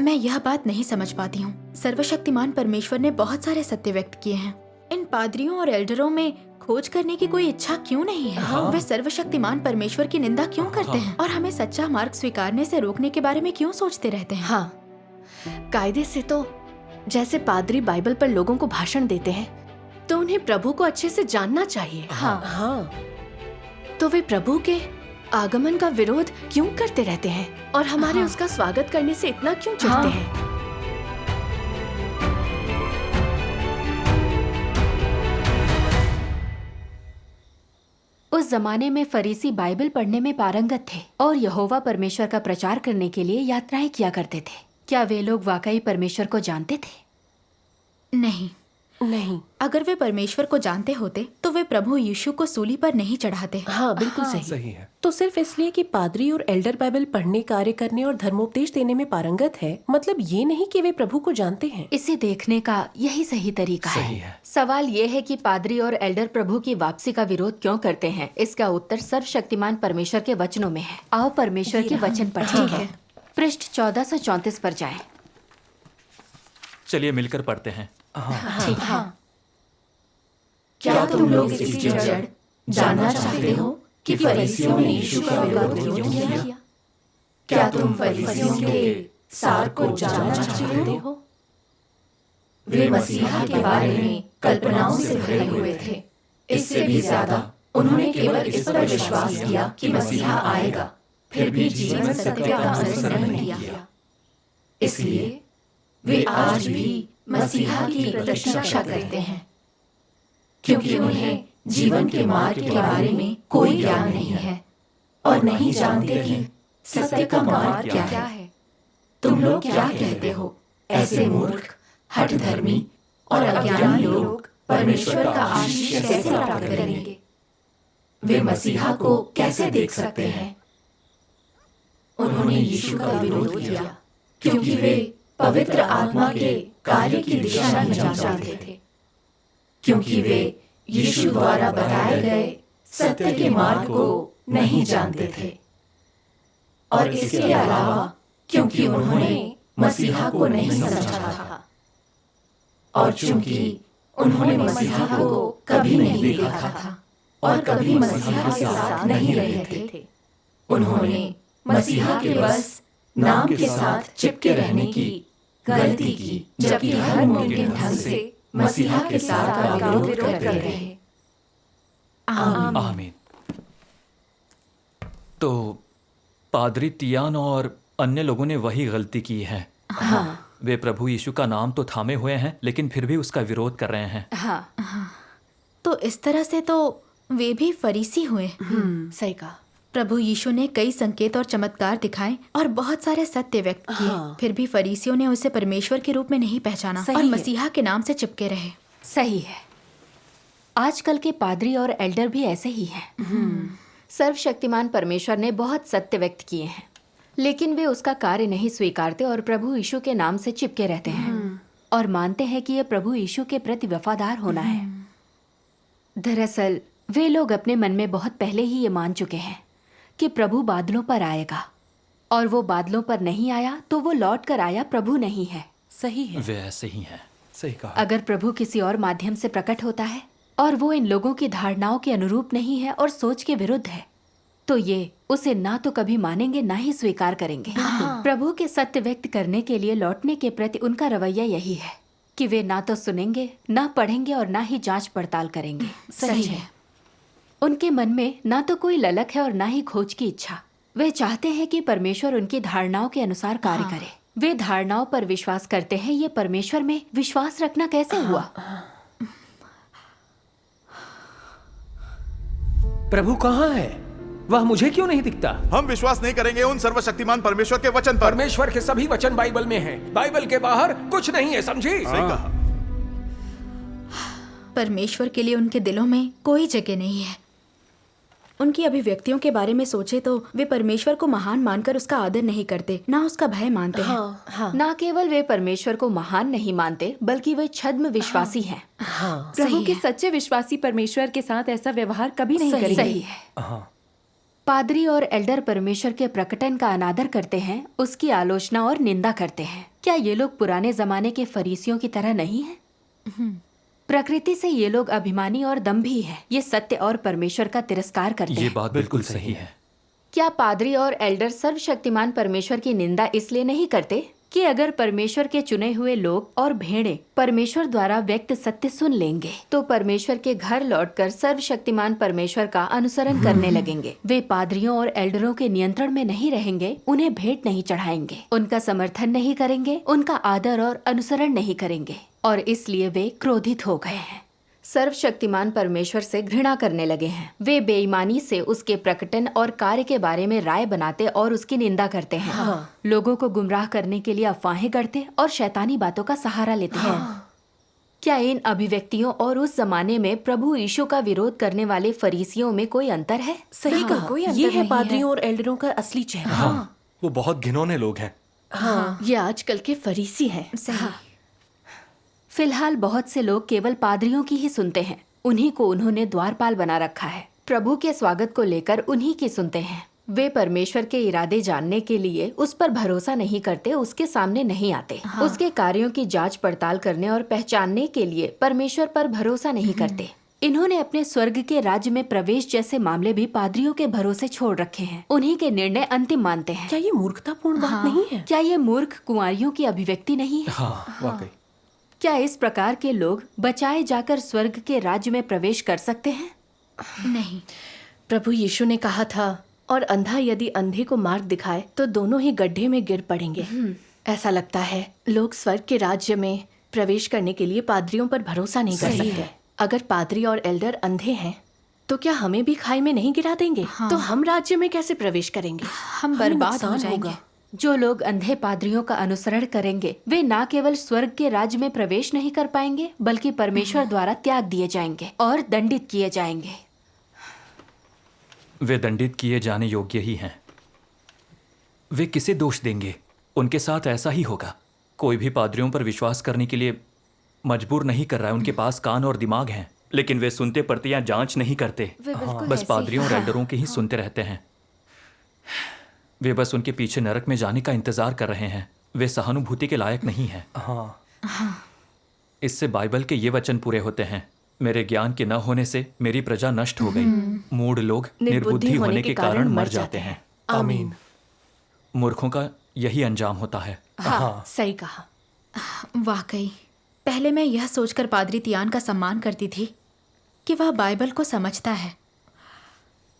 मैं यह बात नहीं समझ पाती हूँ। सर्वशक्तिमान परमेश्वर ने बहुत सारे सत्य व्यक्त किए हैं। इन पादरियों और एल्डरों में खोज करने की कोई इच्छा क्यों नहीं है? हाँ। वे सर्वशक्तिमान परमेश्वर की निंदा क्यों करते हैं और हमें सच्चा मार्ग स्वीकारने से रोकने के बारे में क्यों सोचते रहते हैं? हाँ, कायदे से तो जैसे पादरी बाइबल पर लोगों को भाषण देते हैं, तो उन्हें प्रभु को अच्छे से जानना चाहिए। हाँ। हाँ, तो वे प्रभु के आगमन का विरोध क्यों करते रहते हैं और हमारे हाँ। उसका स्वागत करने से इतना क्यों चिढ़ते हाँ। हैं? उस जमाने में फरीसी बाइबल पढ़ने में पारंगत थे और यहोवा परमेश्वर का प्रचार करने के लिए यात्राएं किया करते थे। क्या वे लोग वाकई परमेश्वर को जानते थे? नहीं। नहीं। अगर वे परमेश्वर को जानते होते तो वे प्रभु यीशु को सूली पर नहीं चढ़ाते। हाँ, बिल्कुल हाँ। सही। है। तो सिर्फ इसलिए कि पादरी और एल्डर बाइबल पढ़ने, कार्य करने और धर्मोपदेश देने में पारंगत है, मतलब ये नहीं कि वे प्रभु को जानते हैं। इसे देखने का यही सही तरीका है। सवाल ये है कि पादरी और एल्डर प्रभु की वापसी का विरोध क्यों करते हैं। इसका उत्तर सर्वशक्तिमान परमेश्वर के वचनों में है। आओ परमेश्वर के वचन पढ़ते हैं। पृष्ठ 1434 पर जाएं। चलिए मिलकर पढ़ते हैं। ठीक है। क्या तुम लोग इसकी जड़ जानना चाहते हो कि फरीसियों ने यीशु का विरोध क्यों किया? क्या तुम फरीसियों के सार को जानना चाहते हो? वे मसीहा के बारे में कल्पनाओं से भरे हुए थे। इससे भी ज्यादा उन्होंने केवल इस पर विश्वास किया कि मसीहा आएगा, फिर भी जीवन सत्य का अनुसरण नहीं किया। इसलिए वे आज भी मसीहा की प्रतीक्षा करते हैं, क्योंकि उन्हें जीवन के मार्ग के बारे में कोई ज्ञान नहीं है और नहीं जानते कि सत्य का मार्ग क्या है। तुम लोग क्या कहते हो? ऐसे मूर्ख, हठधर्मी और अज्ञानी लोग परमेश्वर का आशीष कैसे प्राप्त करेंगे? वे मसीहा को कैसे देख सकते हैं? उन्होंने यीशु का विरोध किया क्योंकि वे पवित्र आत्मा के कार्य की दिशा नहीं जानते थे, क्योंकि वे यीशु द्वारा बताए गए सत्य के मार्ग को नहीं जानते थे, और इसके अलावा क्योंकि उन्होंने मसीहा को नहीं समझा था, और चूंकि उन्होंने मसीहा को कभी नहीं देखा था और कभी मसीहा के साथ नहीं रहे थे, उन्होंने मसीहा के बस नाम के साथ चिपके रहने की गलती की, जबकि हर मुमकिन ढंग से मसीहा के साथ का विरोध करते रहे। आमीन। तो पादरी तियान और अन्य लोगों ने वही गलती की है। हाँ। वे प्रभु यीशु का नाम तो थामे हुए हैं, लेकिन फिर भी उसका विरोध कर रहे हैं। हाँ। तो इस तरह से तो वे भी फरीसी हुए। सही कहा। प्रभु यीशु ने कई संकेत और चमत्कार दिखाए और बहुत सारे सत्य व्यक्त किए। हाँ। फिर भी फरीसियों ने उसे परमेश्वर के रूप में नहीं पहचाना सही और है। मसीहा के नाम से चिपके रहे। सही है। आजकल के पादरी और एल्डर भी ऐसे ही हैं। सर्वशक्तिमान परमेश्वर ने बहुत सत्य व्यक्त किए हैं, लेकिन वे उसका कार्य नहीं स्वीकारते और प्रभु यीशु के नाम से चिपके रहते हैं और मानते हैं कि यह प्रभु यीशु के प्रति वफादार होना है। दरअसल वे लोग अपने मन में बहुत पहले ही ये मान चुके हैं कि प्रभु बादलों पर आएगा, और वो बादलों पर नहीं आया तो वो लौट कर आया प्रभु नहीं है। सही है। वे ऐसे ही हैं। सही कहा। अगर प्रभु किसी और माध्यम से प्रकट होता है और वो इन लोगों की धारणाओं के अनुरूप नहीं है और सोच के विरुद्ध है, तो ये उसे ना तो कभी मानेंगे ना ही स्वीकार करेंगे। प्रभु के सत्य व्यक्त करने के लिए लौटने के प्रति उनका रवैया यही है कि वे ना तो सुनेंगे, ना पढ़ेंगे और ना ही जांच पड़ताल करेंगे। सही है। उनके मन में ना तो कोई ललक है और ना ही खोज की इच्छा। वे चाहते हैं कि परमेश्वर उनकी धारणाओं के अनुसार कार्य करे। वे धारणाओं पर विश्वास करते हैं। ये परमेश्वर में विश्वास रखना कैसे हुआ? प्रभु कहाँ है? वह मुझे क्यों नहीं दिखता? हम विश्वास नहीं करेंगे उन सर्वशक्तिमान परमेश्वर के वचन पर। परमेश्वर के सभी वचन बाइबल में हैं। बाइबल के बाहर कुछ नहीं है, समझी? सही कहा। परमेश्वर के लिए उनके दिलों में कोई जगह नहीं है। उनकी अभिव्यक्तियों के बारे में सोचे तो वे परमेश्वर को महान मानकर उसका आदर नहीं करते, ना उसका भय मानते हैं। हाँ। ना केवल वे परमेश्वर को महान नहीं मानते, बल्कि वे छद्म विश्वासी हैं। हाँ। प्रभु सही के है। सच्चे विश्वासी परमेश्वर के साथ ऐसा व्यवहार कभी नहीं करेंगे। सही है। हाँ। पादरी और एल्डर परमेश्वर के प्रकटन का अनादर करते हैं, उसकी आलोचना और निंदा करते हैं। क्या ये लोग पुराने जमाने के फरीसियों की तरह नहीं हैं? प्रकृति से ये लोग अभिमानी और दम्भी हैं। ये सत्य और परमेश्वर का तिरस्कार करते ये हैं। बात बिल्कुल सही है। क्या पादरी और एल्डर सर्वशक्तिमान परमेश्वर की निंदा इसलिए नहीं करते कि अगर परमेश्वर के चुने हुए लोग और भेड़ें परमेश्वर द्वारा व्यक्त सत्य सुन लेंगे तो परमेश्वर के घर लौटकर सर्वशक्तिमान परमेश्वर का अनुसरण करने लगेंगे? वे पादरियों और एल्डरों के नियंत्रण में नहीं रहेंगे, उन्हें भेंट नहीं चढ़ाएंगे, उनका समर्थन नहीं करेंगे, उनका आदर और अनुसरण नहीं करेंगे, और इसलिए वे क्रोधित हो गए हैं। सर्वशक्तिमान परमेश्वर से घृणा करने लगे हैं। वे बेईमानी से उसके प्रकटन और कार्य के बारे में राय बनाते और उसकी निंदा करते हैं। लोगों को गुमराह करने के लिए अफवाहें गढ़ते और शैतानी बातों का सहारा लेते हैं। क्या इन अभिव्यक्तियों और उस जमाने में प्रभु यीशु का विरोध करने वाले फरीसियों में कोई अंतर है? सही कहा। ये है पादरियों और एल्डरों का असली चेहरा। वो बहुत घिनौने लोग हैं। ये आजकल के फरीसी हैं। फिलहाल बहुत से लोग केवल पादरियों की ही सुनते हैं। उन्हीं को उन्होंने द्वारपाल बना रखा है। प्रभु के स्वागत को लेकर उन्हीं की सुनते हैं। वे परमेश्वर के इरादे जानने के लिए उस पर भरोसा नहीं करते, उसके सामने नहीं आते। उसके कार्यों की जांच पड़ताल करने और पहचानने के लिए परमेश्वर पर भरोसा नहीं करते। इन्होंने अपने स्वर्ग के राज्य में प्रवेश जैसे मामले भी पादरियों के भरोसे छोड़ रखे हैं। उन्हीं के निर्णय अंतिम मानते हैं। क्या ये मूर्खतापूर्ण बात नहीं है? क्या ये मूर्ख कुंवारियों की अभिव्यक्ति नहीं है? वाकई। क्या इस प्रकार के लोग बचाए जाकर स्वर्ग के राज्य में प्रवेश कर सकते हैं? नहीं। प्रभु यीशु ने कहा था, और अंधा यदि अंधे को मार्ग दिखाए तो दोनों ही गड्ढे में गिर पड़ेंगे। ऐसा लगता है लोग स्वर्ग के राज्य में प्रवेश करने के लिए पादरियों पर भरोसा नहीं कर सकते। अगर पादरी और एल्डर अंधे हैं तो क्या हमें भी खाई में नहीं गिरा देंगे? तो हम राज्य में कैसे प्रवेश करेंगे? हम बर्बाद हो जाएंगे। जो लोग अंधे पादरियों का अनुसरण करेंगे वे न केवल स्वर्ग के राज्य में प्रवेश नहीं कर पाएंगे बल्कि परमेश्वर द्वारा त्याग दिए जाएंगे और दंडित किए जाएंगे। वे दंडित किए जाने योग्य ही हैं। वे किसे दोष देंगे? उनके साथ ऐसा ही होगा। कोई भी पादरियों पर विश्वास करने के लिए मजबूर नहीं कर रहा है। उनके पास कान और दिमाग हैं, लेकिन वे सुनते पढ़ते या जांच नहीं करते। बस पादरियों और एल्डरों के ही सुनते रहते हैं। वे बस उनके पीछे नरक में जाने का इंतजार कर रहे हैं। वे सहानुभूति के लायक नहीं हैं। इससे बाइबल के ये वचन पूरे होते हैं, मेरे ज्ञान के न होने से मेरी प्रजा नष्ट हो गई। मूढ़ लोग निर्बुद्धि होने के कारण मर जाते हैं। आमीन। मूर्खों का यही अंजाम होता है। सही कहा। वाकई पहले मैं यह सोचकर पादरी तियान का सम्मान करती थी कि वह बाइबल को समझता है।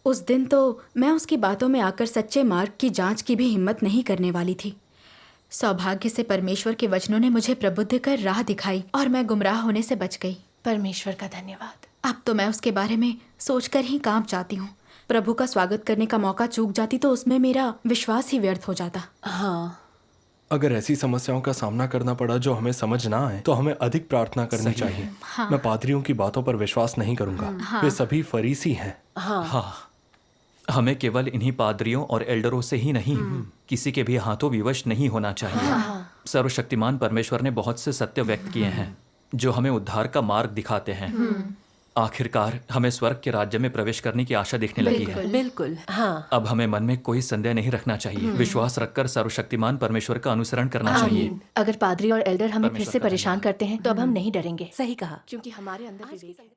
उस दिन तो मैं उसकी बातों में आकर सच्चे मार्ग की जांच की भी हिम्मत नहीं करने वाली थी। सौभाग्य से परमेश्वर के वचनों ने मुझे प्रबुद्ध कर राह दिखाई और मैं गुमराह होने से बच गई। परमेश्वर का धन्यवाद। अब तो मैं उसके बारे में सोचकर ही कांप जाती हूँ। प्रभु का स्वागत करने का मौका चूक जाती तो उसमें मेरा विश्वास ही व्यर्थ हो जाता। अगर ऐसी समस्याओं का सामना करना पड़ा जो हमें समझ ना आए तो हमें अधिक प्रार्थना करनी चाहिए। मैं पादरियों की बातों पर विश्वास नहीं करूंगा। वे सभी फरीसी हैं। हमें केवल इन्हीं पादरियों और एल्डरों से ही नहीं, किसी के भी हाथों विवश नहीं होना चाहिए। सर्वशक्तिमान परमेश्वर ने बहुत से सत्य व्यक्त किए हैं जो हमें उद्धार का मार्ग दिखाते हैं। आखिरकार हमें स्वर्ग के राज्य में प्रवेश करने की आशा दिखने लगी है। बिल्कुल। अब हमें मन में कोई संदेह नहीं रखना चाहिए। विश्वास रखकर सर्वशक्तिमान परमेश्वर का अनुसरण करना चाहिए। अगर पादरी और एल्डर हमें फिर से परेशान करते हैं तो अब हम नहीं डरेंगे। सही कहा। क्योंकि हमारे अंदर विवेक है।